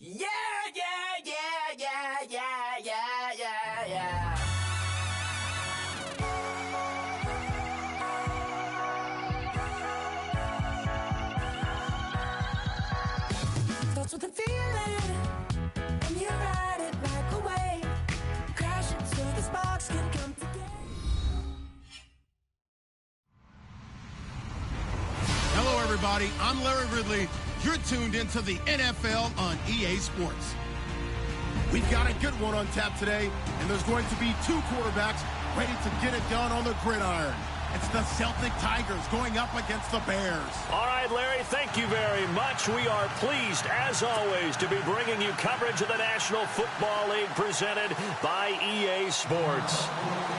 Yeah, yeah, yeah, yeah, yeah, yeah, yeah, yeah. Starts with a feeling, and you ride it like a wave. Crashing so the sparks can come together. Hello, everybody. I'm Larry Ridley. You're tuned into the NFL on EA Sports. We've got a good one on tap today, and there's going to be two quarterbacks ready to get it done on the gridiron. It's the Celtic Tigers going up against the Bears. All right, Larry, thank you very much. We are pleased, as always, to be bringing you coverage of the National Football League presented by EA Sports.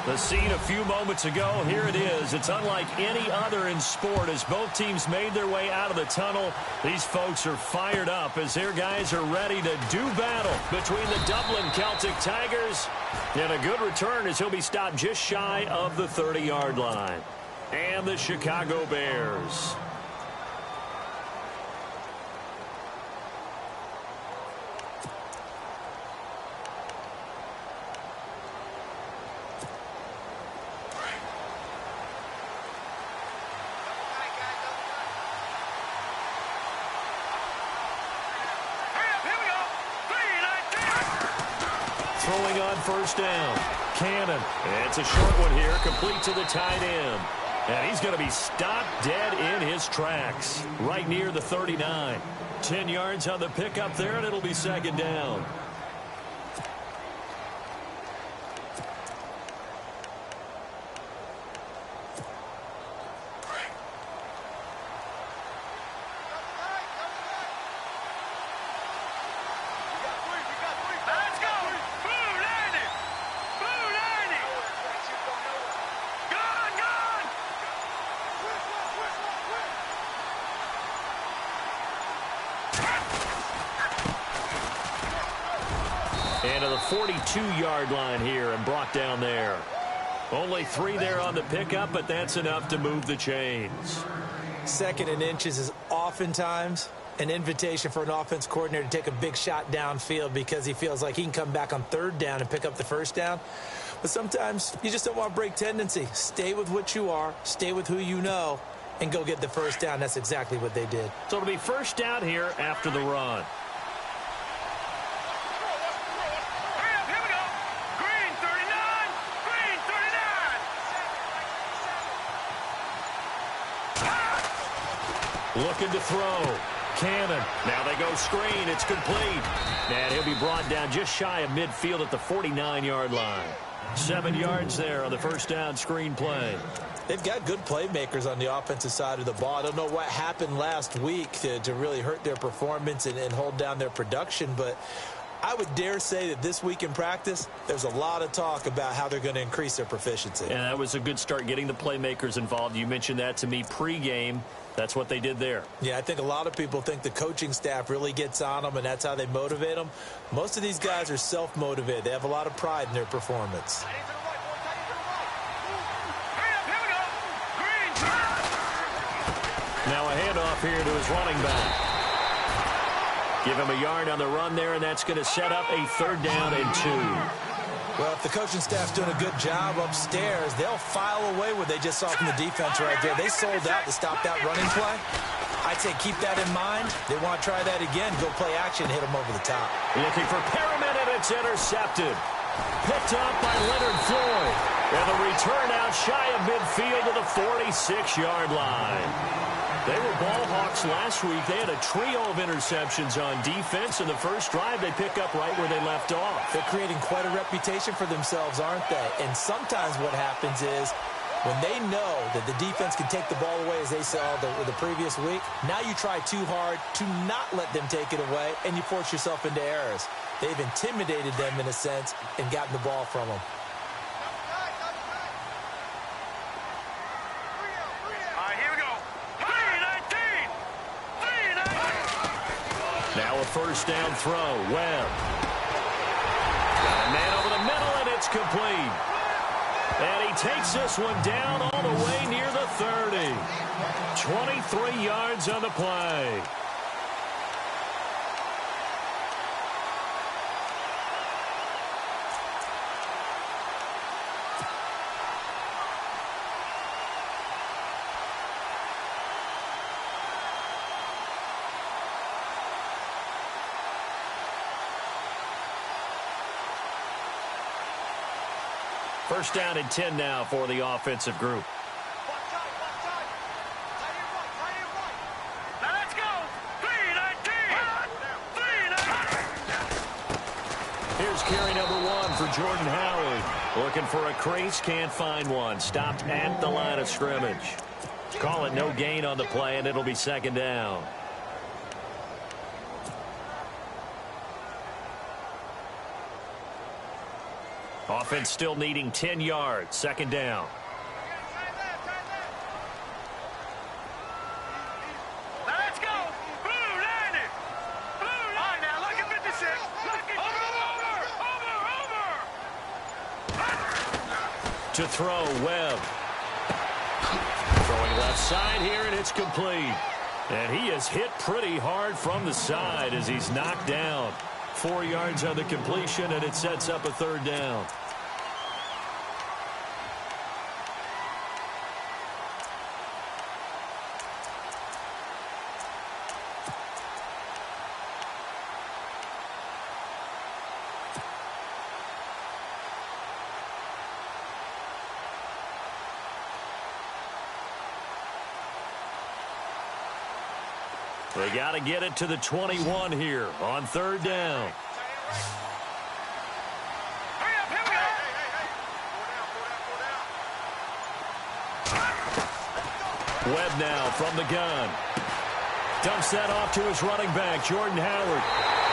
The scene a few moments ago, here it is. It's unlike any other in sport. As both teams made their way out of the tunnel, these folks are fired up as their guys are ready to do battle between the Dublin Celtic Tigers and a good return as he'll be stopped just shy of the 30-yard line. And the Chicago Bears. Throwing on first down. Cannon. It's a short one here, complete to the tight end. And he's going to be stopped dead in his tracks, right near the 39. 10 yards on the pickup there, and it'll be second down. And to the 42-yard line here and brought down there. Only 3 there on the pickup, but that's enough to move the chains. Second and inches is oftentimes an invitation for an offense coordinator to take a big shot downfield because he feels like he can come back on third down and pick up the first down. But sometimes you just don't want to break tendency. Stay with what you are, stay with who you know, and go get the first down. That's exactly what they did. So it'll be first down here after the run. Looking to throw. Cannon. Now they go screen. It's complete. And he'll be brought down just shy of midfield at the 49-yard line. 7 yards there on the first down screen play. They've got good playmakers on the offensive side of the ball. I don't know what happened last week to really hurt their performance and hold down their production, but I would dare say that this week in practice, there's a lot of talk about how they're going to increase their proficiency. And that was a good start getting the playmakers involved. You mentioned that to me pregame. That's what they did there. Yeah, I think a lot of people think the coaching staff really gets on them, and that's how they motivate them. Most of these guys are self-motivated. They have a lot of pride in their performance. Now a handoff here to his running back. Give him a yard on the run there, and that's going to set up a third down and 2. Well, if the coaching staff's doing a good job upstairs, they'll file away what they just saw from the defense right there. They sold out to stop that running play. I'd say keep that in mind. They want to try that again, go play action, hit them over the top. Looking for Perriman, and it's intercepted. Picked up by Leonard Floyd. And the return out shy of midfield to the 46-yard line. They were ball hawks last week. They had a trio of interceptions on defense. In the first drive, they pick up right where they left off. They're creating quite a reputation for themselves, aren't they? And sometimes what happens is when they know that the defense can take the ball away, as they saw the previous week, now you try too hard to not let them take it away, and you force yourself into errors. They've intimidated them in a sense and gotten the ball from them. Now a first down throw. Webb. Got a man over the middle, and it's complete. And he takes this one down all the way near the 30. 23 yards on the play. First down and 10 now for the offensive group. Here's carry number 1 for Jordan Howard. Looking for a crease, can't find one. Stopped at the line of scrimmage. Call it no gain on the play, and it'll be second down. Offense still needing 10 yards. Second down. Let's go. Blue line it. Blue line now. Look at 56. Look at over. To throw, Webb. Throwing left side here, and it's complete. And he is hit pretty hard from the side as he's knocked down. 4 yards on the completion, and it sets up a third down. They got to get it to the 21 here on third down. Hurry up, here we go. Webb now from the gun. Dumps that off to his running back, Jordan Howard.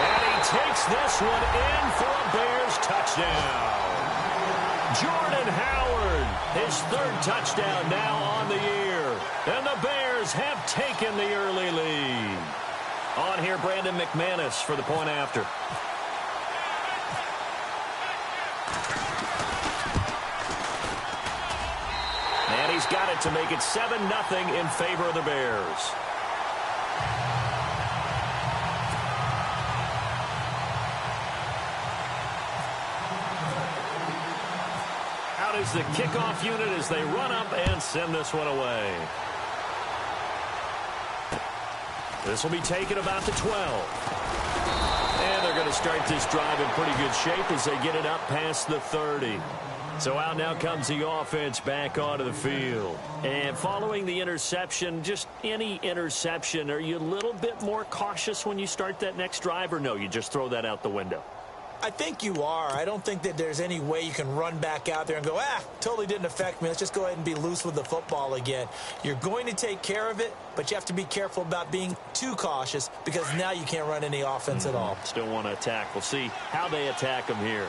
And he takes this one in for a Bears touchdown. Jordan Howard, his third touchdown now on the year. And the Bears have taken the early lead. On here, Brandon McManus for the point after. And he's got it to make it 7-0 in favor of the Bears. Out is the kickoff unit as they run up and send this one away. This will be taken about the 12. And they're going to start this drive in pretty good shape as they get it up past the 30. So out now comes the offense back onto the field. And following the interception, just any interception, are you a little bit more cautious when you start that next drive, or no, you just throw that out the window? I think you are. I don't think that there's any way you can run back out there and go, totally didn't affect me. Let's just go ahead and be loose with the football again. You're going to take care of it, but you have to be careful about being too cautious because now you can't run any offense at all. Still want to attack. We'll see how they attack them here.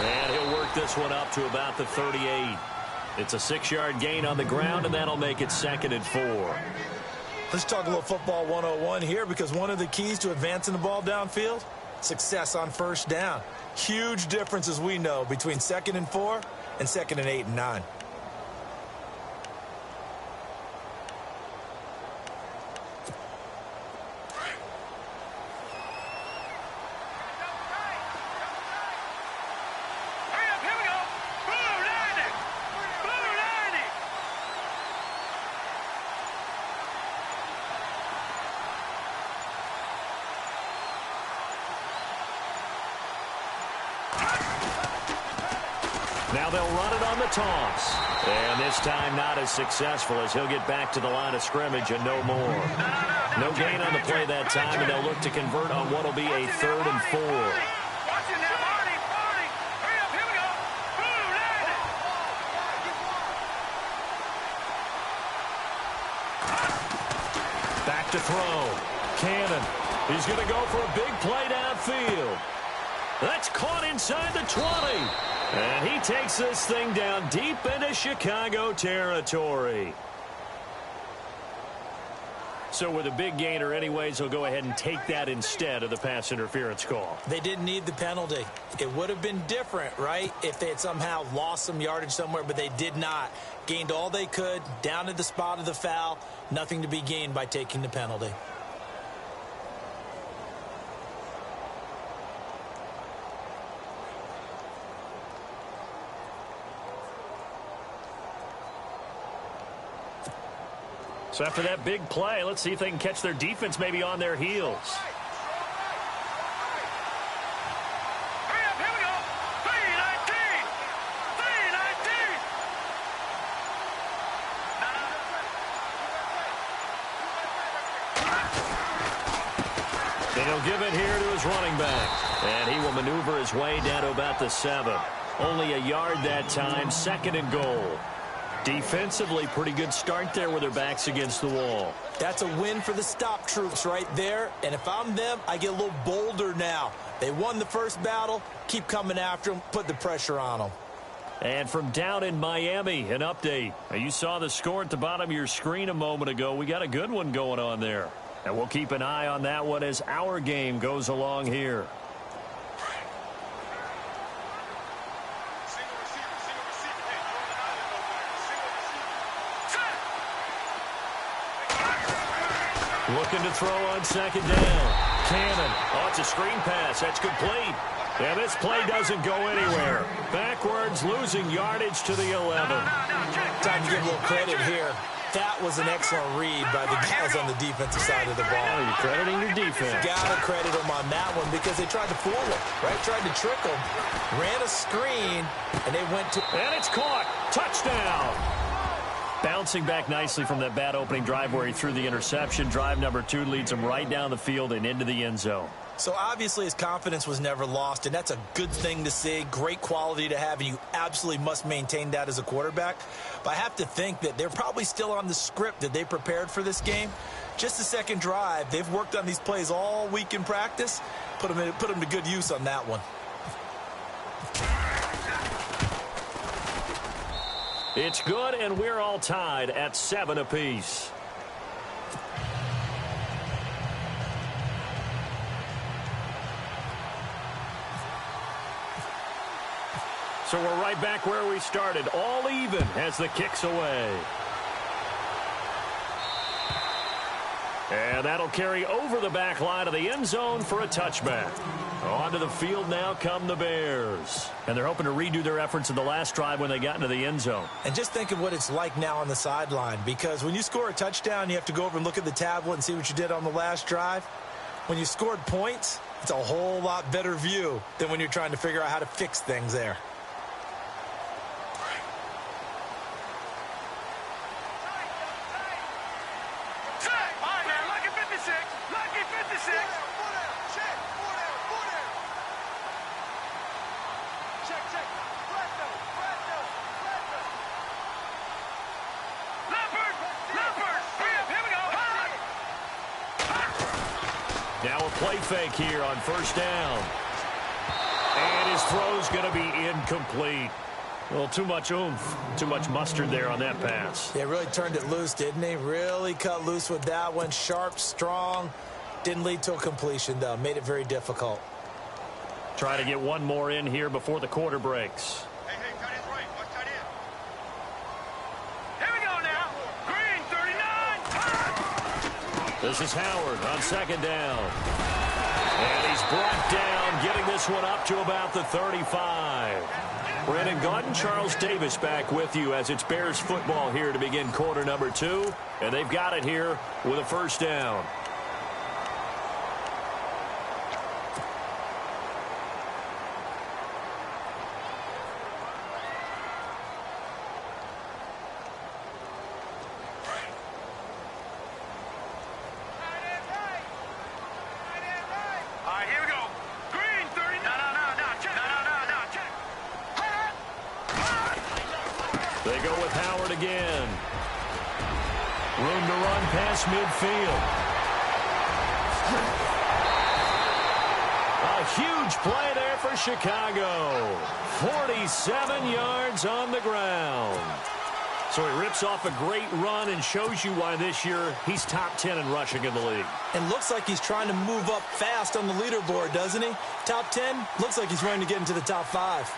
And he'll work this one up to about the 38. It's a 6-yard gain on the ground, and that'll make it 2nd and 4. Let's talk a little football 101 here because one of the keys to advancing the ball downfield, success on first down. Huge difference, as we know, between 2nd and 4 and 2nd and 8 and 9. Now they'll run it on the toss. And this time not as successful as he'll get back to the line of scrimmage and no more. No gain on the play that time, and they'll look to convert on what will be a 3rd and 4. Back to throw. Cannon. He's going to go for a big play downfield. That's caught inside the 20. And he takes this thing down deep into Chicago territory. So with a big gainer anyways, he'll go ahead and take that instead of the pass interference call. They didn't need the penalty. It would have been different, right, if they had somehow lost some yardage somewhere, but they did not. Gained all they could, down to the spot of the foul. Nothing to be gained by taking the penalty. So after that big play, let's see if they can catch their defense maybe on their heels. he'll give it here to his running back. And he will maneuver his way down to about the 7. Only a yard that time, 2nd and goal. Defensively, pretty good start there with their backs against the wall. That's a win for the stop troops right there. And if I'm them, I get a little bolder now. They won the first battle. Keep coming after them. Put the pressure on them. And from down in Miami, an update. Now, you saw the score at the bottom of your screen a moment ago. We got a good one going on there. And we'll keep an eye on that one as our game goes along here. Looking to throw on 2nd down. Cannon. Oh, it's a screen pass. That's complete. And this play doesn't go anywhere. Backwards, losing yardage to the 11. Time to give a little credit here. That was an excellent read by the guys on the defensive side of the ball. You're crediting your defense. Got to credit them on that one because they tried to fool them, right? Tried to trick them. Ran a screen, and they went to... And it's caught. Touchdown. Bouncing back nicely from that bad opening drive where he threw the interception. Drive number 2 leads him right down the field and into the end zone. So obviously his confidence was never lost, and that's a good thing to see. Great quality to have, and you absolutely must maintain that as a quarterback. But I have to think that they're probably still on the script that they prepared for this game. Just the second drive, they've worked on these plays all week in practice. Put them to good use on that one. It's good, and we're all tied at 7 apiece. So we're right back where we started, all even as the kick's away. And that'll carry over the back line of the end zone for a touchback. Onto the field now come the Bears. And they're hoping to redo their efforts in the last drive when they got into the end zone. And just think of what it's like now on the sideline, because when you score a touchdown, you have to go over and look at the tablet and see what you did on the last drive. When you scored points, it's a whole lot better view than when you're trying to figure out how to fix things there. Now a play fake here on 1st down. And his throw's going to be incomplete. Well, too much oomph, too much mustard there on that pass. Yeah, really turned it loose, didn't he? Really cut loose with that one. Sharp, strong. Didn't lead to a completion, though. Made it very difficult. Try to get one more in here before the quarter breaks. Hey, tight end's right. Watch tight end. Here we go now. Green, 39. This is Howard on 2nd down. And he's brought down, getting this one up to about the 35. Brandon Gaudin, Charles Davis back with you as it's Bears football here to begin quarter number 2. And they've got it here with a 1st down. They go with Howard again. Room to run past midfield. A huge play there for Chicago. 47 yards on the ground. So he rips off a great run and shows you why this year he's top 10 in rushing in the league. And looks like he's trying to move up fast on the leaderboard, doesn't he? Top 10, looks like he's running to get into the top 5.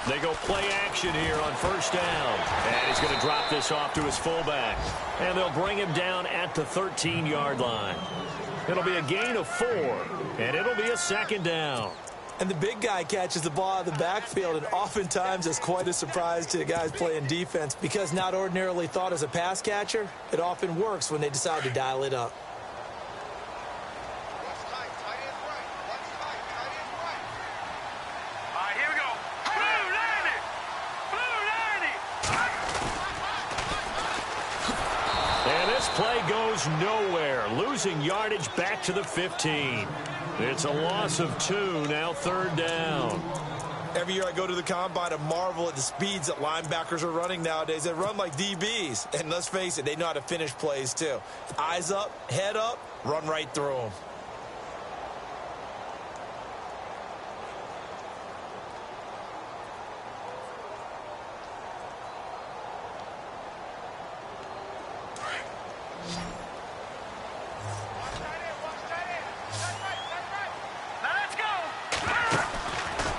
They go play action here on 1st down. And he's going to drop this off to his fullback. And they'll bring him down at the 13-yard line. It'll be a gain of 4. And it'll be a 2nd down. And the big guy catches the ball out of the backfield, and oftentimes it's quite a surprise to the guys playing defense because not ordinarily thought as a pass catcher, it often works when they decide to dial it up. play goes nowhere. Losing yardage back to the 15. It's a loss of 2, now 3rd down. Every year I go to the combine and marvel at the speeds that linebackers are running nowadays. They run like DBs. And let's face it, they know how to finish plays too. Eyes up, head up, run right through them.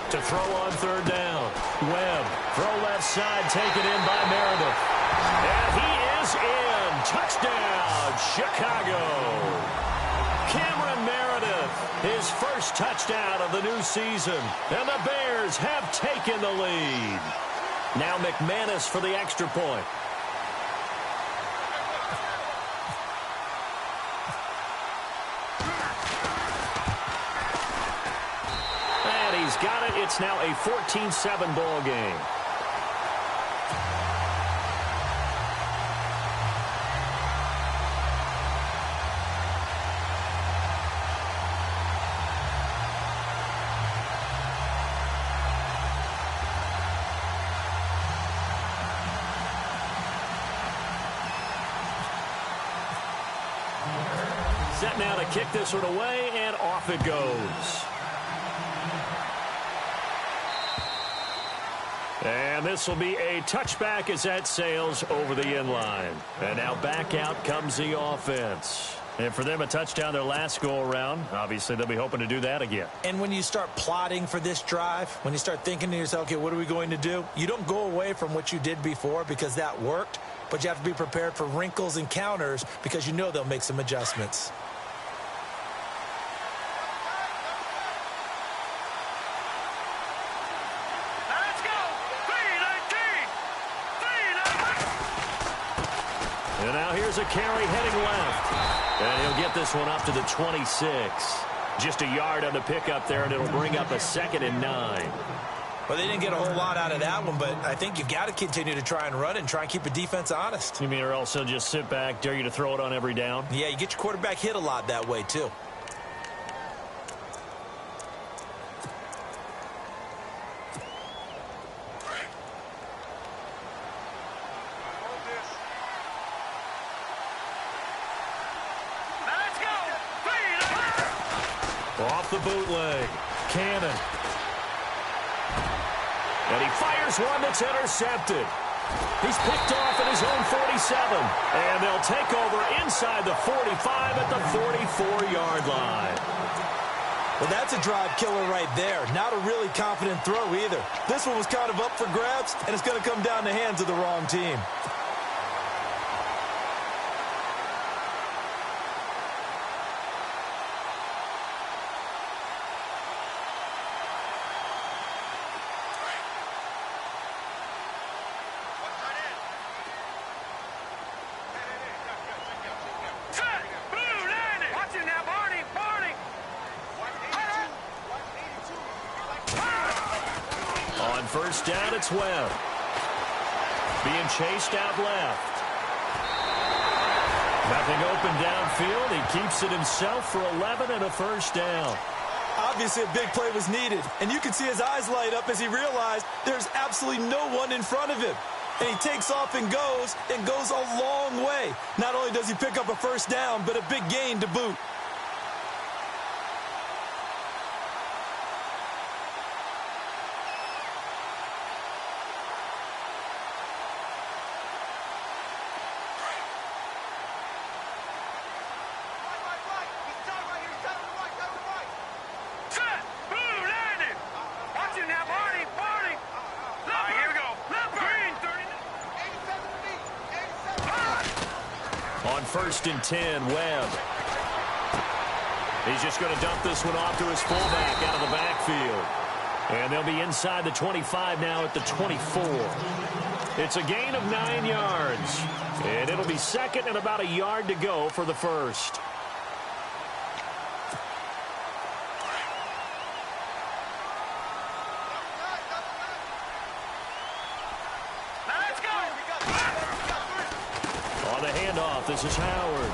To throw on 3rd down. Webb, throw left side, taken in by Meredith. And he is in. Touchdown, Chicago. Cameron Meredith, his first touchdown of the new season. And the Bears have taken the lead. Now McManus for the extra point. He's got it. It's now a 14-7 ball game. Set now to kick this one away, and off it goes. And this will be a touchback as that sails over the inline. And now back out comes the offense. And for them, a touchdown their last go-around. Obviously, they'll be hoping to do that again. And when you start plotting for this drive, when you start thinking to yourself, okay, what are we going to do? You don't go away from what you did before because that worked, but you have to be prepared for wrinkles and counters because you know they'll make some adjustments. And now here's a carry heading left. And he'll get this one up to the 26. Just a yard on the pickup there, and it'll bring up a 2nd and 9. Well, they didn't get a whole lot out of that one, but I think you've got to continue to try and run and try and keep the defense honest. You mean or else they'll just sit back, dare you to throw it on every down? Yeah, you get your quarterback hit a lot that way, too. Off the bootleg. Cannon. And he fires one that's intercepted. He's picked off at his own 47. And they'll take over inside the 45 at the 44-yard line. Well, that's a drive killer right there. Not a really confident throw either. This one was kind of up for grabs, and it's going to come down the hands of the wrong team. First down, it's Webb. Being chased out left. Nothing open downfield. He keeps it himself for 11 and a first down. Obviously, a big play was needed, and you can see his eyes light up as he realized there's absolutely no one in front of him. And he takes off and goes a long way. Not only does he pick up a first down, but a big gain to boot. First and 10, Webb. He's just going to dump this one off to his fullback out of the backfield. And they'll be inside the 25 now at the 24. It's a gain of 9 yards. And it'll be 2nd and about a yard to go for the first. This is Howard.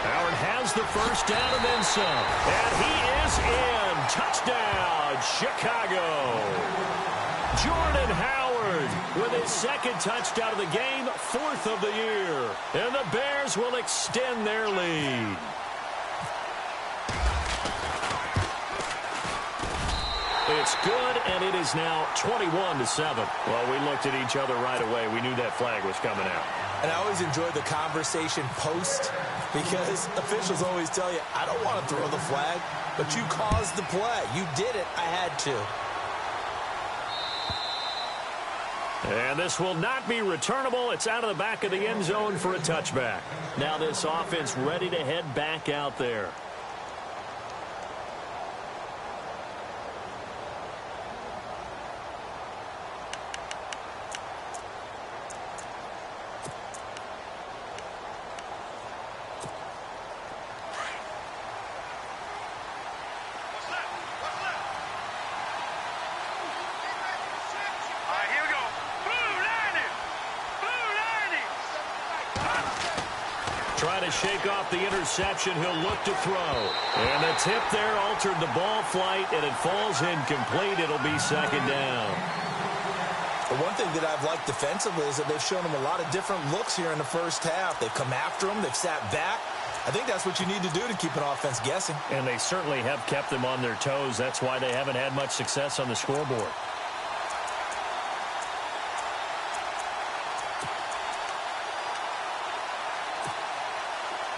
Howard has the first down and then some. And he is in. Touchdown, Chicago. Jordan Howard with his second touchdown of the game, 4th of the year. And the Bears will extend their lead. It's good, and it is now 21-7. Well, we looked at each other right away. We knew that flag was coming out. And I always enjoy the conversation post because officials always tell you, I don't want to throw the flag, but you caused the play. You did it. I had to. And this will not be returnable. It's out of the back of the end zone for a touchback. Now this offense ready to head back out there. Trying to shake off the interception. He'll look to throw. And the tip there altered the ball flight, and it falls incomplete. It'll be second down. The one thing that I've liked defensively is that they've shown him a lot of different looks here in the first half. They've come after him. They've sat back. I think that's what you need to do to keep an offense guessing. And they certainly have kept them on their toes. That's why they haven't had much success on the scoreboard.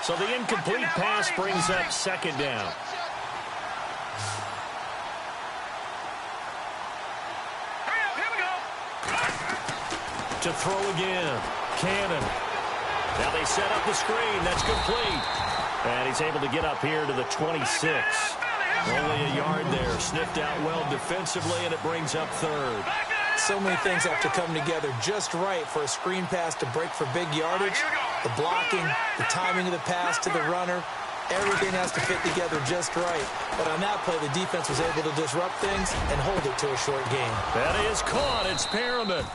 So the incomplete pass brings up second down. Here we go. To throw again. Cannon. Now they set up the screen. That's complete. And he's able to get up here to the 26. Only a yard there. Sniffed out well defensively, and it brings up third. So many things have to come together just right for a screen pass to break for big yardage. The blocking, the timing of the pass to the runner, everything has to fit together just right. But on that play, the defense was able to disrupt things and hold it to a short game. That is caught. It's Perriman.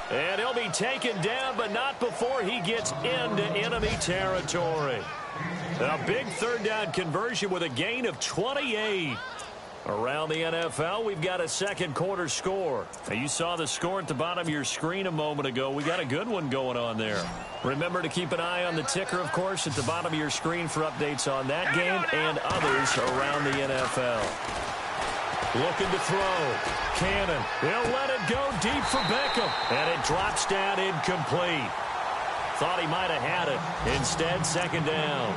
And he'll be taken down, but not before he gets into enemy territory. A big third down conversion with a gain of 28. Around the NFL, we've got a second quarter score. Now, you saw the score at the bottom of your screen a moment ago. We got a good one going on there. Remember to keep an eye on the ticker, of course, at the bottom of your screen for updates on that game and others around the NFL. Looking to throw. Cannon. He'll let it go deep for Beckham. And it drops down incomplete. Thought he might have had it. Instead, second down.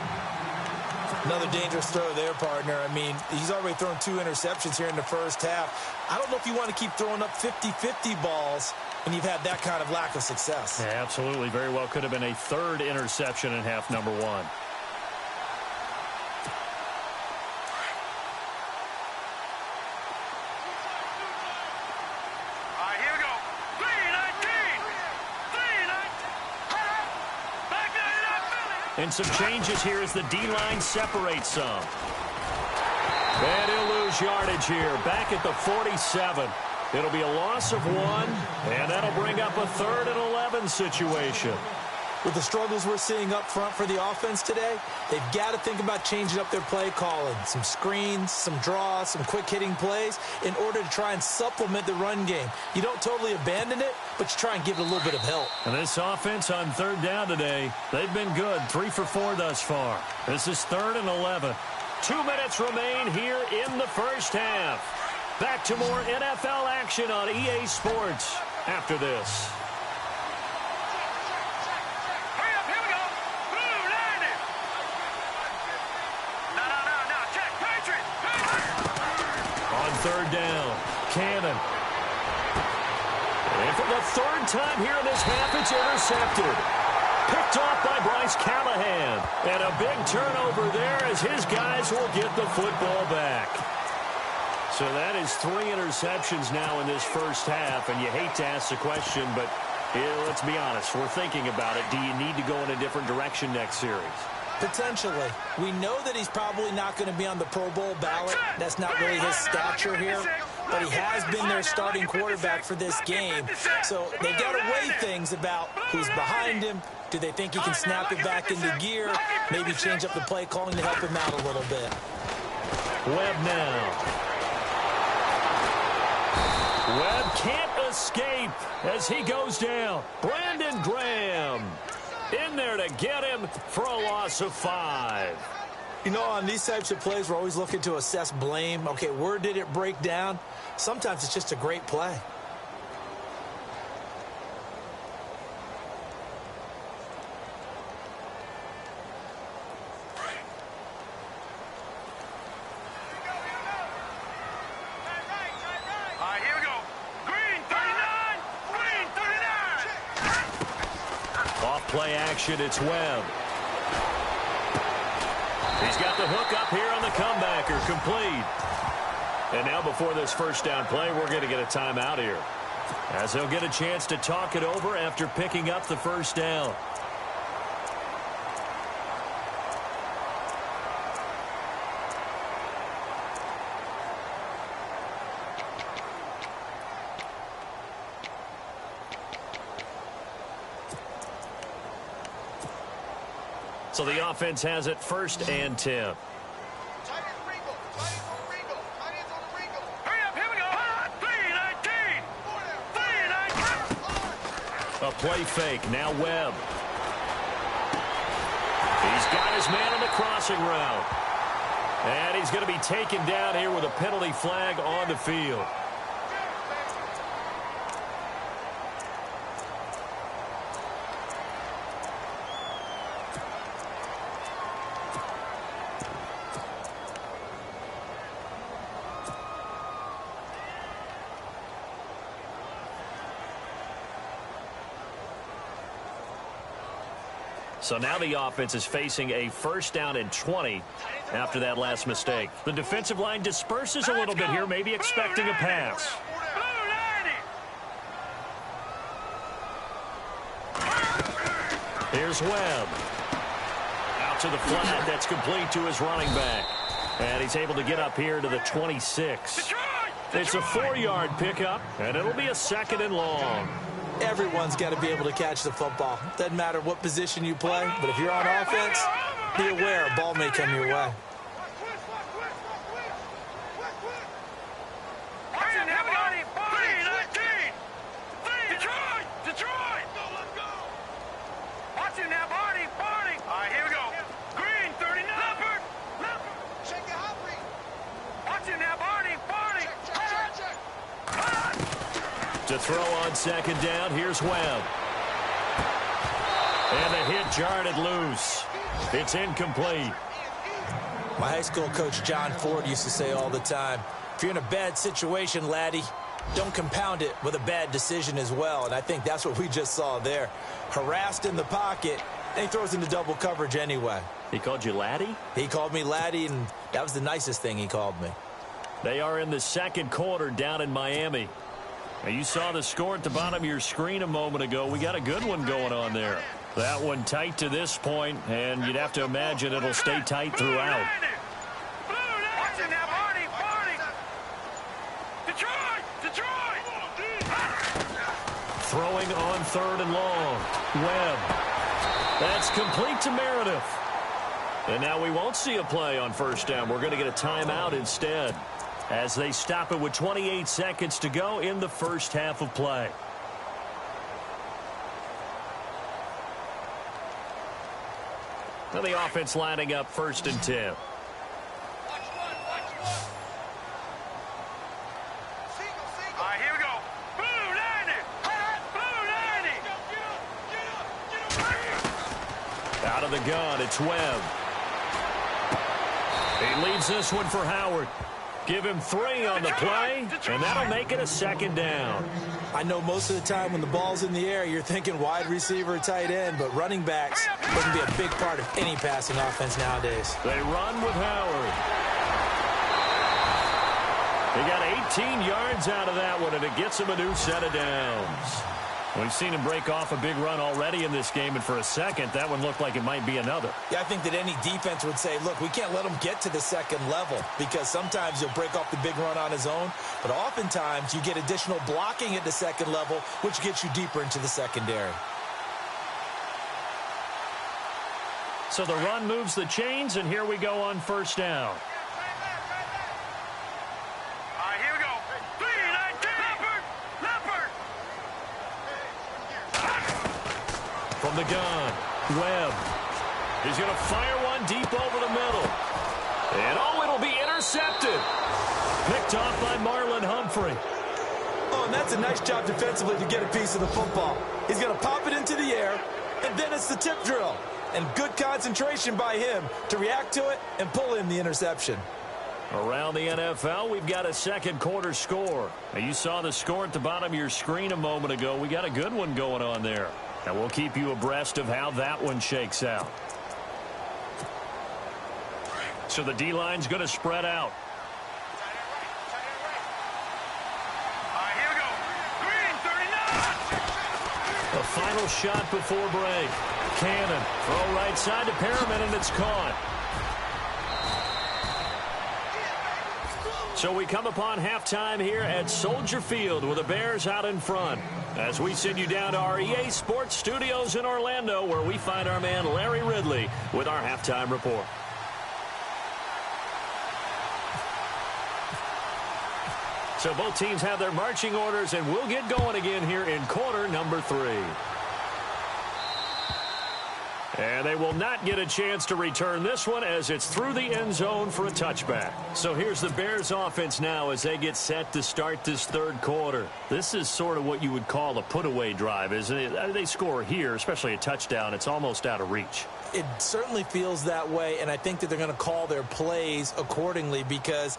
Another dangerous throw there, partner. I mean, he's already thrown 2 interceptions here in the first half. I don't know if you want to keep throwing up 50-50 balls when you've had that kind of lack of success. Yeah, absolutely. Very well could have been a third interception in half number 1. And some changes here as the D-line separates some. And he'll lose yardage here. Back at the 47. It'll be a loss of 1. And that'll bring up a 3rd and 11 situation. With the struggles we're seeing up front for the offense today, they've got to think about changing up their play calling. Some screens, some draws, some quick-hitting plays in order to try and supplement the run game. You don't totally abandon it, but you try and give it a little bit of help. And this offense on third down today, they've been good. 3 for 4 thus far. This is 3rd and 11. 2 minutes remain here in the first half. Back to more NFL action on EA Sports after this. Third down. Cannon. And for the 3rd time here in this half, it's intercepted. Picked off by Bryce Callahan. And a big turnover there as his guys will get the football back. So that is 3 interceptions now in this first half. And you hate to ask the question, but let's be honest. We're thinking about it. Do you need to go in a different direction next series? Potentially. We know that he's probably not going to be on the Pro Bowl ballot. That's not really his stature here. but he has been their starting quarterback for this game. So they've got to weigh things about who's behind him. Do they think he can snap it back into gear? Maybe change up the play calling to help him out a little bit. Webb now. Webb can't escape as he goes down. Brandon Graham in there to get him for a loss of 5. You know, on these types of plays, we're always looking to assess blame. Okay, where did it break down? Sometimes it's just a great play. Play action, it's Webb. He's got the hook up here on the comebacker, complete. And now before this first down play, we're going to get a timeout here, as they'll get a chance to talk it over after picking up the first down. So the offense has it 1st and 10. A play fake. Now Webb. He's got his man on the crossing route. And he's going to be taken down here with a penalty flag on the field. So now the offense is facing a 1st down and 20 after that last mistake. The defensive line disperses a little bit here, maybe expecting a pass. Here's Webb. Out to the flat. That's complete to his running back. And he's able to get up here to the 26. It's a 4-yard pickup, and it'll be a 2nd and long. Everyone's got to be able to catch the football. Doesn't matter what position you play, but if you're on offense, be aware a ball may come your way. To throw on 2nd down, here's Webb. And the hit jarred it loose. It's incomplete. My high school coach John Ford used to say all the time, if you're in a bad situation, laddie, don't compound it with a bad decision as well. And I think that's what we just saw there. Harassed in the pocket, and he throws into double coverage anyway. He called you laddie? He called me laddie, and that was the nicest thing he called me. They are in the 2nd quarter down in Miami. Now, you saw the score at the bottom of your screen a moment ago. We got a good one going on there. That one tight to this point, and you'd have to imagine it'll stay tight throughout. Throwing on 3rd and long. Webb. That's complete to Meredith. And now we won't see a play on 1st down. We're going to get a timeout instead, as they stop it with 28 seconds to go in the first half of play. Now the offense lining up 1st and 10. Here we go. Blue 90. Blue 90. Out of the gun, it's Webb. He leads this one for Howard. Give him 3 on the play, and that'll make it a 2nd down. I know most of the time when the ball's in the air, you're thinking wide receiver, tight end, but running backs can be a big part of any passing offense nowadays. They run with Howard. He got 18 yards out of that one, and it gets him a new set of downs. We've seen him break off a big run already in this game, and for a second, that one looked like it might be another. Yeah, I think that any defense would say, look, we can't let him get to the second level because sometimes he'll break off the big run on his own, but oftentimes you get additional blocking at the second level, which gets you deeper into the secondary. So the run moves the chains, and here we go on first down. From the gun, Webb. He's going to fire one deep over the middle. And, it'll be intercepted. Picked off by Marlon Humphrey. Oh, and that's a nice job defensively to get a piece of the football. He's going to pop it into the air, and then it's the tip drill. And good concentration by him to react to it and pull in the interception. Around the NFL, we've got a second quarter score. Now, you saw the score at the bottom of your screen a moment ago. We got a good one going on there. And we'll keep you abreast of how that one shakes out. So the D-line's going to spread out. Here we go. Green, 39. The final shot before break. Cannon, throw right side to Perriman, and it's caught. So we come upon halftime here at Soldier Field with the Bears out in front. As we send you down to our EA Sports Studios in Orlando, where we find our man Larry Ridley with our halftime report. So both teams have their marching orders, and we'll get going again here in quarter number 3. And they will not get a chance to return this one as it's through the end zone for a touchback. So here's the Bears offense now as they get set to start this third quarter. This is sort of what you would call a put-away drive, isn't it? They score here, especially a touchdown. It's almost out of reach. It certainly feels that way, and I think that they're going to call their plays accordingly because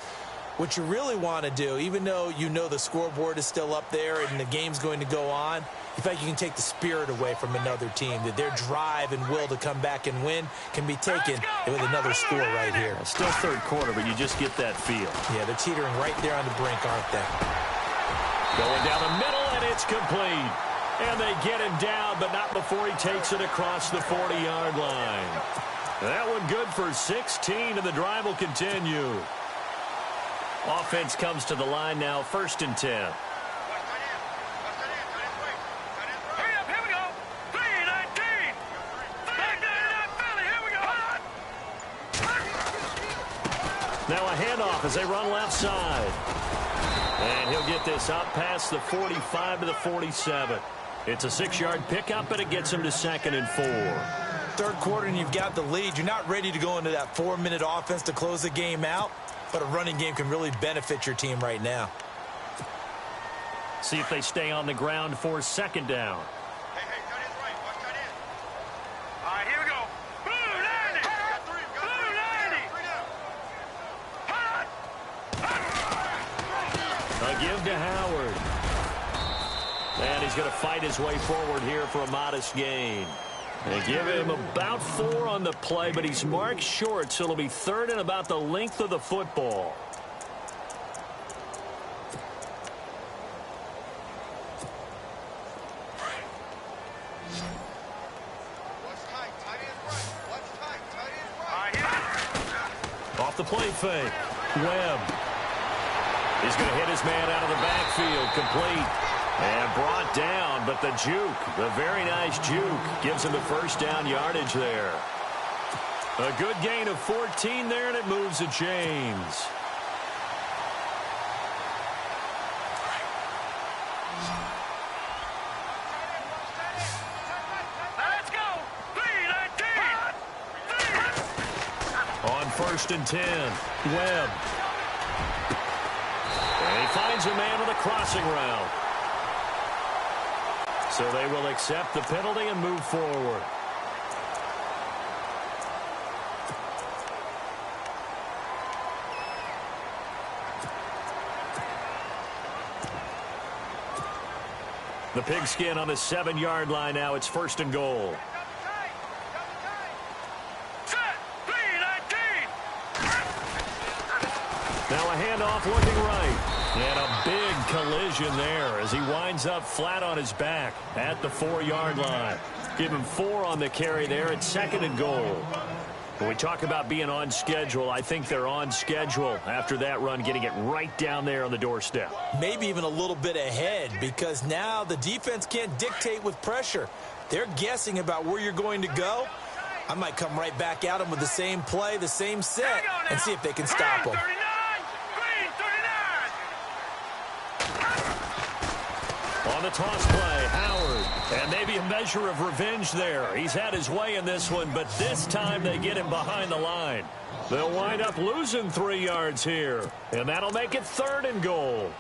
what you really want to do, even though you know the scoreboard is still up there and the game's going to go on, in fact, you can take the spirit away from another team, that their drive and will to come back and win can be taken with another score right here. Still third quarter, but you just get that feel. Yeah, they're teetering right there on the brink, aren't they? Going down the middle, and it's complete. And they get him down, but not before he takes it across the 40-yard line. That one good for 16, and the drive will continue. Offense comes to the line now, 1st and 10. Now a handoff as they run left side. And he'll get this out past the 45 to the 47. It's a 6-yard pickup, and it gets him to 2nd and 4. Third quarter, and you've got the lead. You're not ready to go into that 4-minute offense to close the game out, but a running game can really benefit your team right now. See if they stay on the ground for 2nd down. Give to Howard. And he's going to fight his way forward here for a modest gain. They give him about 4 on the play, but he's marked short, so it'll be 3rd and about the length of the football. Off the play fake. Webb. He's going to hit his man out of the backfield, complete, and brought down, but the juke, the very nice juke, gives him the 1st down yardage there. A good gain of 14 there, and it moves the chains. Let's go! 3-19! On 1st and 10, Webb. And he finds a man with a crossing route. So they will accept the penalty and move forward. The pigskin on the 7-yard line now. It's 1st and goal. Now a handoff looking right. And a big collision there as he winds up flat on his back at the 4-yard line. Give him 4 on the carry there at 2nd and goal. When we talk about being on schedule, I think they're on schedule after that run, getting it right down there on the doorstep. Maybe even a little bit ahead, because now the defense can't dictate with pressure. They're guessing about where you're going to go. I might come right back at them with the same play, the same set, and see if they can stop them. On the toss play, Howard. And maybe a measure of revenge there. He's had his way in this one, but this time they get him behind the line. They'll wind up losing 3 yards here. And that'll make it 3rd and goal.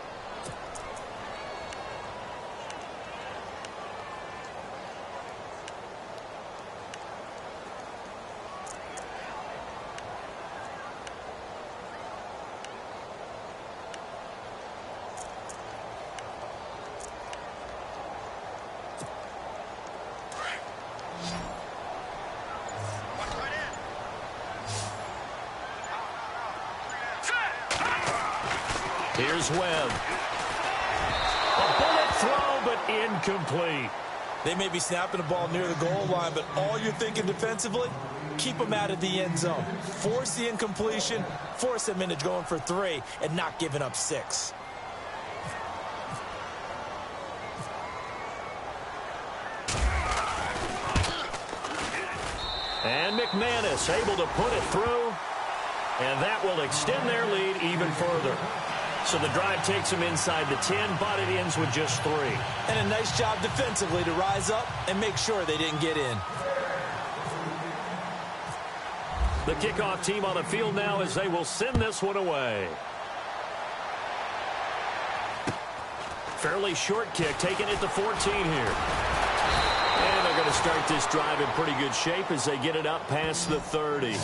Here's Webb. A bullet throw, but incomplete. They may be snapping the ball near the goal line, but all you're thinking defensively, keep them out of the end zone. Force the incompletion, force them into going for 3, and not giving up 6. And McManus able to put it through, and that will extend their lead even further. So the drive takes them inside the 10, but it ends with just 3. And a nice job defensively to rise up and make sure they didn't get in. The kickoff team on the field now as they will send this one away. Fairly short kick, taking it to 14 here. And they're going to start this drive in pretty good shape as they get it up past the 30.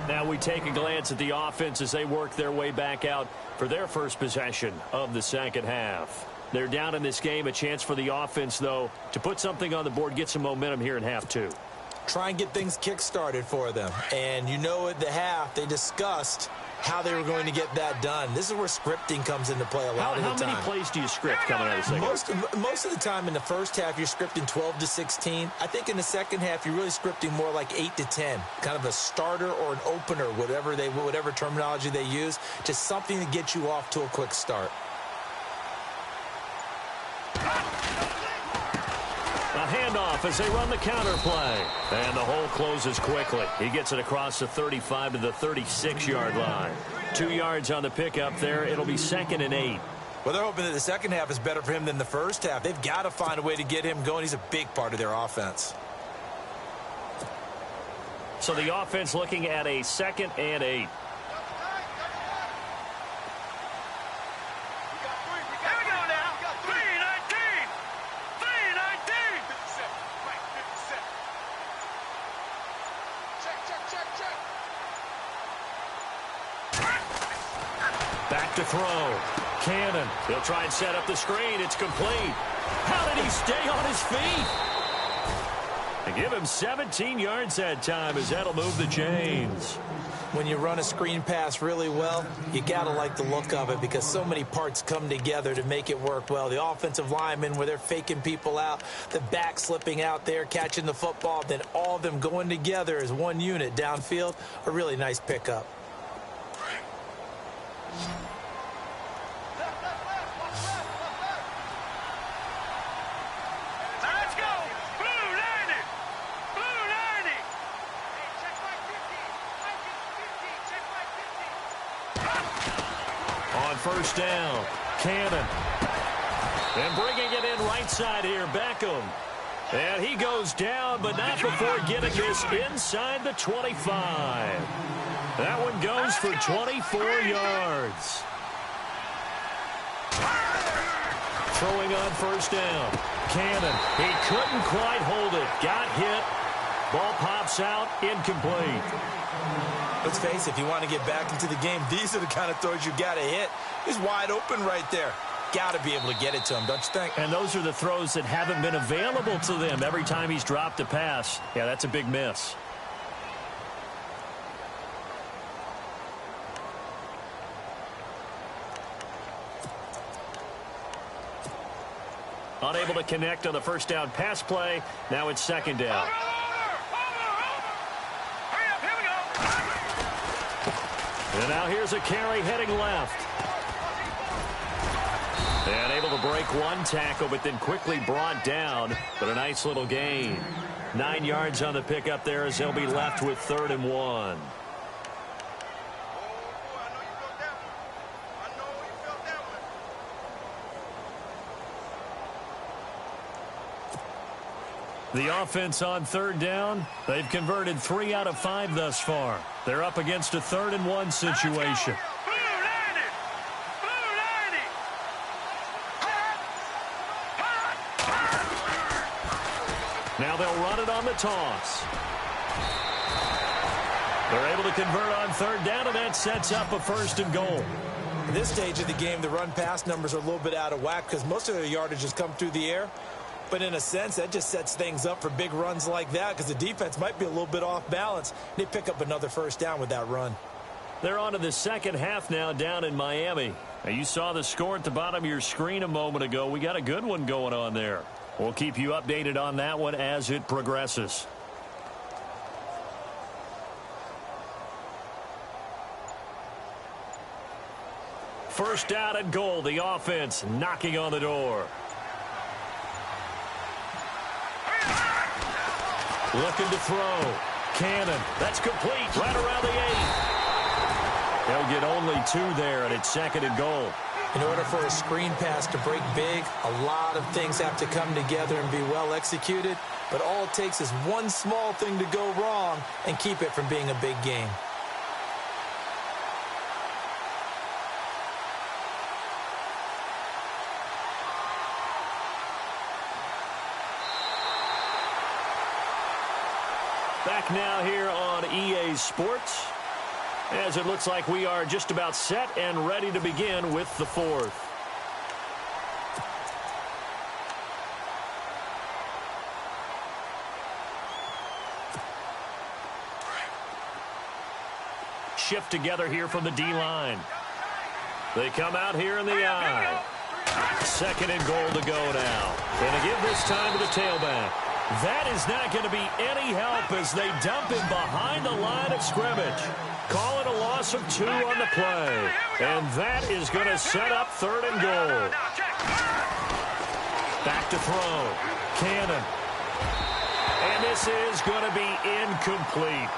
Now we take a glance at the offense as they work their way back out for their first possession of the second half. They're down in this game. A chance for the offense, though, to put something on the board, get some momentum here in half 2. Try and get things kick-started for them. And you know at the half, they discussed how they were going to get that done. This is where scripting comes into play a lot of the time. How many plays do you script coming out of the second? Most of the time in the first half, you're scripting 12 to 16. I think in the second half, you're really scripting more like 8 to 10. Kind of a starter or an opener, whatever terminology they use. Just something to get you off to a quick start. A handoff as they run the counter play. And the hole closes quickly. He gets it across the 35 to the 36-yard line. 2 yards on the pickup there. It'll be 2nd and 8. Well, they're hoping that the second half is better for him than the first half. They've got to find a way to get him going. He's a big part of their offense. So the offense looking at a 2nd and 8. Back to throw. Cannon. He'll try and set up the screen. It's complete. How did he stay on his feet? They give him 17 yards that time as that'll move the chains. When you run a screen pass really well, you got to like the look of it because so many parts come together to make it work well. The offensive linemen where they're faking people out, the back slipping out there, catching the football, then all of them going together as one unit downfield. A really nice pickup. First down, Cannon. And bringing it in right side here, Beckham. And he goes down, but not before getting this inside the 25. That one goes for 24 yards. Throwing on first down, Cannon. He couldn't quite hold it. Got hit. Ball pops out, incomplete. Let's face it, if you want to get back into the game, these are the kind of throws you got to hit. He's wide open right there. Got to be able to get it to him, don't you think? And those are the throws that haven't been available to them every time he's dropped a pass. Yeah, that's a big miss. unable to connect on the first down pass play. Now it's second down. And now here's a carry heading left. And able to break one tackle, but then quickly brought down. But a nice little gain. 9 yards on the pickup there as they'll be left with 3rd and 1. The offense on 3rd down, they've converted 3 out of 5 thus far. They're up against a 3rd and 1 situation. Now they'll run it on the toss. They're able to convert on 3rd down, and that sets up a 1st and goal. At this stage of the game, the run-pass numbers are a little bit out of whack because most of their yardage has come through the air. But in a sense, that just sets things up for big runs like that because the defense might be a little bit off balance. They pick up another 1st down with that run. They're on to the second half now down in Miami. Now, you saw the score at the bottom of your screen a moment ago. We got a good one going on there. We'll keep you updated on that one as it progresses. First down and goal. The offense knocking on the door. Looking to throw. Cannon. That's complete. Right around the 8. They'll get only 2 there, and it's 2nd and goal. In order for a screen pass to break big, a lot of things have to come together and be well executed. But all it takes is one small thing to go wrong and keep it from being a big game. Back now here on EA Sports, as it looks like we are just about set and ready to begin with the 4th. Shift together here from the D-line. They come out here in the I. 2nd and goal to go now. And to give this time to the tailback. That is not going to be any help as they dump him behind the line of scrimmage. Call it a loss of 2 on the play. And that is going to set up 3rd and goal. Back to throw. Cannon. And this is going to be incomplete.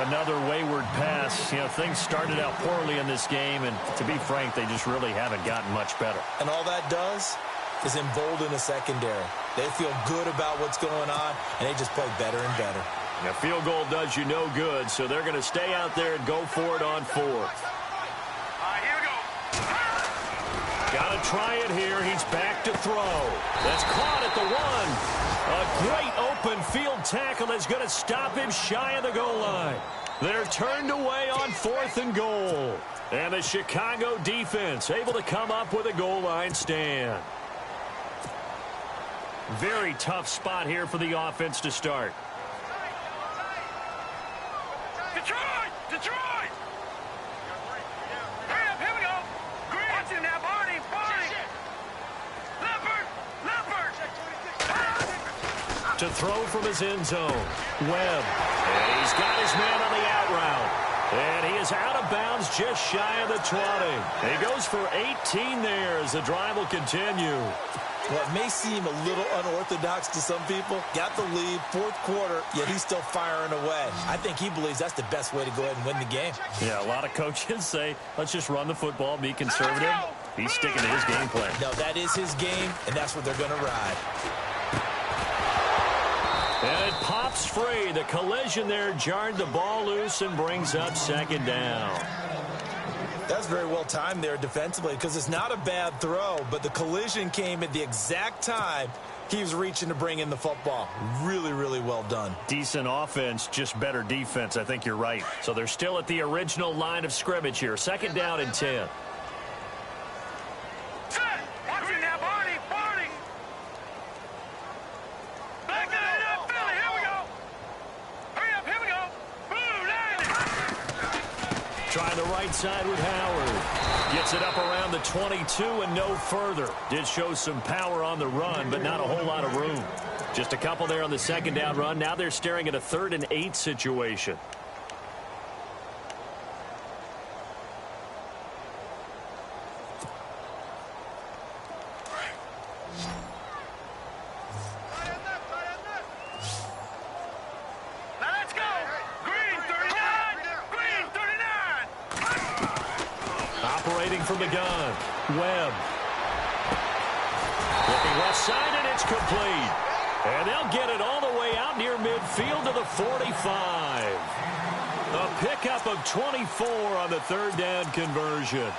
Another wayward pass. You know, things started out poorly in this game, and to be frank, they just really haven't gotten much better. And all that does is embolden a secondary. They feel good about what's going on, and they just play better and better. A field goal does you no good, so they're going to stay out there and go for it on 4th. Here we go. Got to try it here. He's back to throw. That's caught at the 1. A great open field tackle is going to stop him shy of the goal line. They're turned away on 4th and goal. And the Chicago defense able to come up with a goal line stand. Very tough spot here for the offense to start. Detroit! Detroit! Hurry up, here we go. Green. Watch him now, Barney. Barney. Leopard. Leopard. To throw from his end zone. Webb. And he's got his man on the out route. And he is out of bounds just shy of the 20. He goes for 18 there as the drive will continue. What may seem a little unorthodox to some people, got the lead, 4th quarter, yet he's still firing away. I think he believes that's the best way to go ahead and win the game. Yeah, a lot of coaches say, let's just run the football, be conservative. He's sticking to his game plan. No, that is his game, and that's what they're going to ride. And it pops free. The collision there jarred the ball loose and brings up 2nd down. That's very well timed there defensively because it's not a bad throw, but the collision came at the exact time he was reaching to bring in the football. Really, really well done. Decent offense, just better defense. I think you're right. So they're still at the original line of scrimmage here. 2nd down and 10. Watch him now, Barney. Barney. Back to the Philly. Here we go. Hurry up, here we go. Blue, landing. Trying the right side with Howard. Gets it up around the 22 and no further. Did show some power on the run, but not a whole lot of room. Just a couple there on the second down run. Now they're staring at a 3rd and 8 situation. From the gun, Webb. Looking left side, and it's complete. And they'll get it all the way out near midfield to the 45. A pickup of 24 on the 3rd down conversion.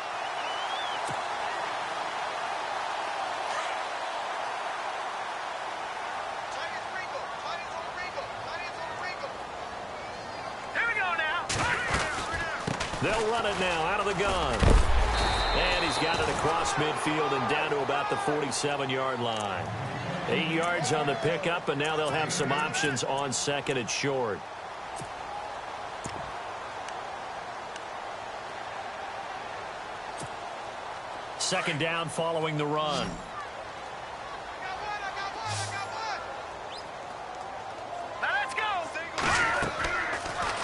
They'll run it now out of the gun. And he's got it across midfield and down to about the 47-yard line. 8 yards on the pickup, and now they'll have some options on 2nd and short. Second down following the run. Let's go.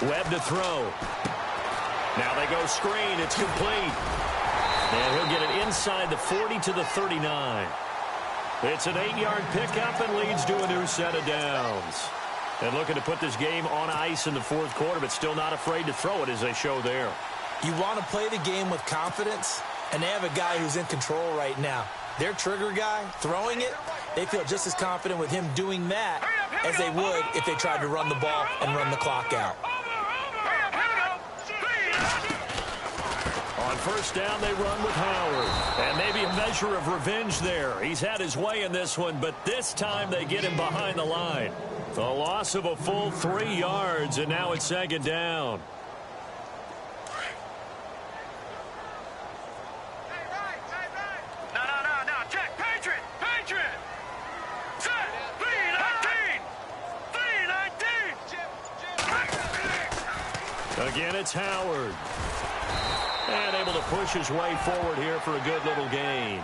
Webb to throw. Now they go screen. It's complete. And he'll get it inside the 40 to the 39. It's an 8-yard pickup and leads to a new set of downs. And looking to put this game on ice in the 4th quarter, but still not afraid to throw it as they show there. You want to play the game with confidence, and they have a guy who's in control right now. Their trigger guy, throwing it, they feel just as confident with him doing that as they would if they tried to run the ball and run the clock out. On first down, they run with Howard. And maybe a measure of revenge there. He's had his way in this one, but this time they get him behind the line. A loss of a full 3 yards, and now it's 2nd down. No, check. Patriot. Set. 3-19. Again, it's Howard. And able to push his way forward here for a good little gain.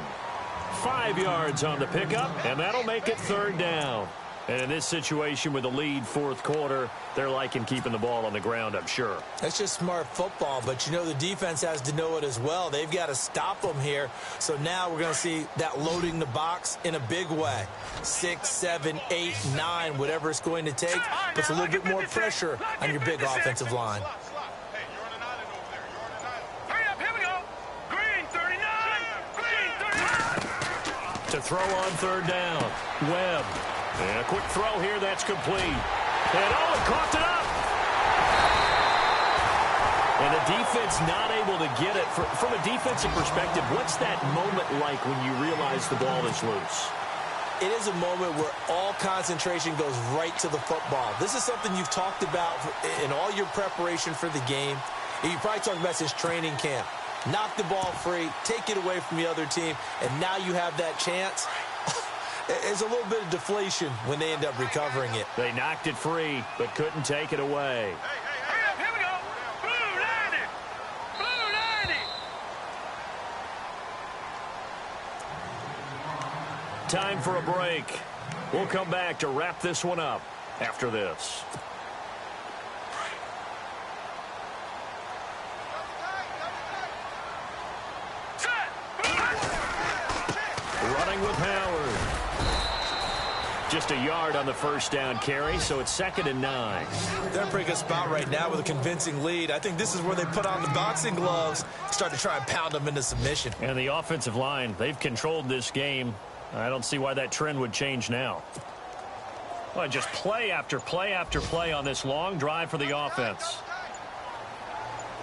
5 yards on the pickup, and that'll make it 3rd down. And in this situation with the lead 4th quarter, they're liking keeping the ball on the ground, I'm sure. That's just smart football, but you know the defense has to know it as well. They've got to stop them here. So now we're going to see that loading the box in a big way. 6, 7, 8, 9, whatever it's going to take, puts a little bit more pressure on your big offensive line. To throw on 3rd down, Webb. And a quick throw here, that's complete. And it coughed it up. And the defense not able to get it. From a defensive perspective, what's that moment like when you realize the ball is loose? It is a moment where all concentration goes right to the football. This is something you've talked about in all your preparation for the game. And you probably talked about since training camp. Knock the ball free, take it away from the other team, and now you have that chance. There's a little bit of deflation when they end up recovering it. They knocked it free, but couldn't take it away. Here we go. Blue 90. Time for a break. We'll come back to wrap this one up after this. Running with Howard. Just a yard on the first down carry, so it's 2nd and 9. They're in a pretty good spot right now with a convincing lead. I think this is where they put on the boxing gloves, start to try and pound them into submission. And the offensive line, they've controlled this game. I don't see why that trend would change now. Well, just play after play after play on this long drive for the offense.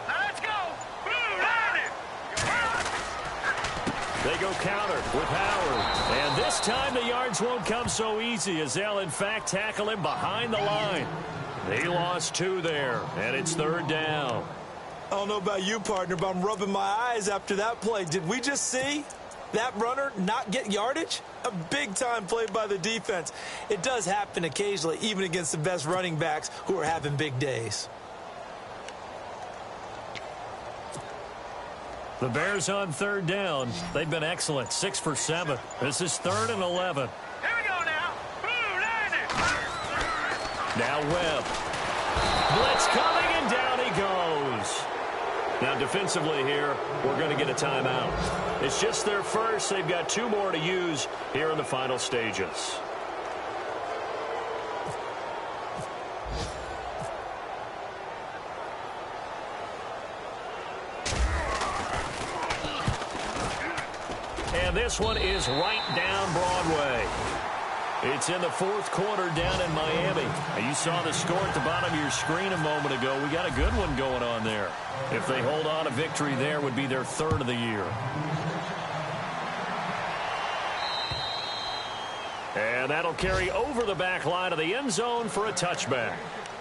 Let's go. Blue 90. They go counter with Howard. And this time the yards won't come so easy as they'll, in fact, tackle him behind the line. They lost 2 there, and it's 3rd down. I don't know about you, partner, but I'm rubbing my eyes after that play. Did we just see that runner not get yardage? A big-time play by the defense. It does happen occasionally, even against the best running backs who are having big days. The Bears on third down. They've been excellent, 6 for 7. This is 3rd and 11. Here we go now. Blue line it. Now Webb. Blitz coming, and down he goes. Now defensively here, we're going to get a timeout. It's just their first. They've got 2 more to use here in the final stages. And this one is right down Broadway. It's in the 4th quarter down in Miami. You saw the score at the bottom of your screen a moment ago. We got a good one going on there. If they hold on, a victory there would be their 3rd of the year. And that'll carry over the back line of the end zone for a touchback.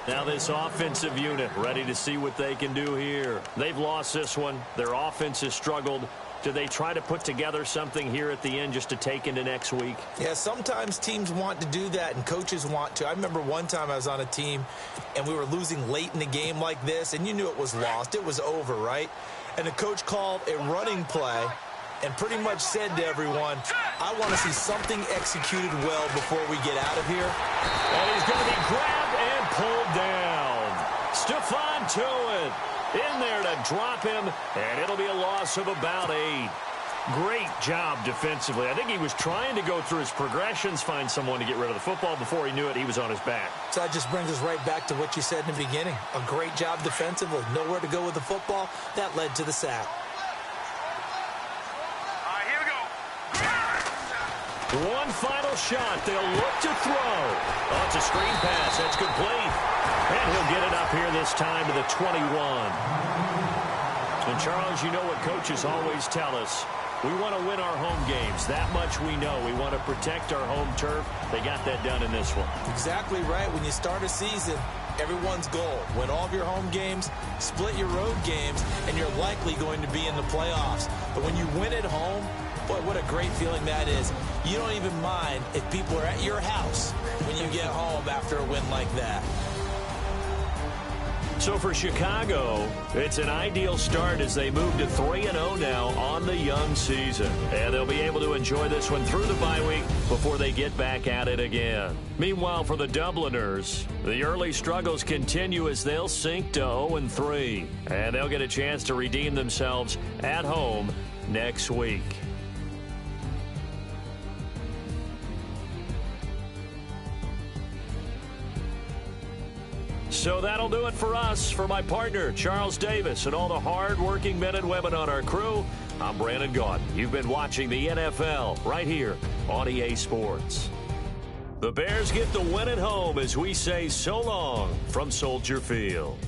Now this offensive unit ready to see what they can do here. They've lost this one. Their offense has struggled. Do they try to put together something here at the end just to take into next week? Yeah, sometimes teams want to do that and coaches want to. I remember one time I was on a team and we were losing late in the game like this, and you knew it was lost. It was over, right? And the coach called a running play and pretty much said to everyone, I want to see something executed well before we get out of here. And he's going to be grabbed and pulled down. Stephon Tuitt in there to drop him, and it'll be a loss of about 8. Great job defensively. I think he was trying to go through his progressions, find someone to get rid of the football. Before he knew it, he was on his back. So that just brings us right back to what you said in the beginning. A great job defensively. Nowhere to go with the football. That led to the sack. All right, here we go. One final shot. They'll look to throw. Oh, it's a screen pass. That's complete. And he'll get it up here this time to the 21. And, Charles, you know what coaches always tell us. We want to win our home games. That much we know. We want to protect our home turf. They got that done in this one. Exactly right. When you start a season, everyone's goal, win all of your home games, split your road games, and you're likely going to be in the playoffs. But when you win at home, boy, what a great feeling that is. You don't even mind if people are at your house when you get home after a win like that. So for Chicago, it's an ideal start as they move to 3-0 now on the young season. And they'll be able to enjoy this one through the bye week before they get back at it again. Meanwhile, for the Dubliners, the early struggles continue as they'll sink to 0-3. And they'll get a chance to redeem themselves at home next week. So that'll do it for us. For my partner, Charles Davis, and all the hard-working men and women on our crew, I'm Brandon Gaudin. You've been watching the NFL right here on EA Sports. The Bears get the win at home as we say so long from Soldier Field.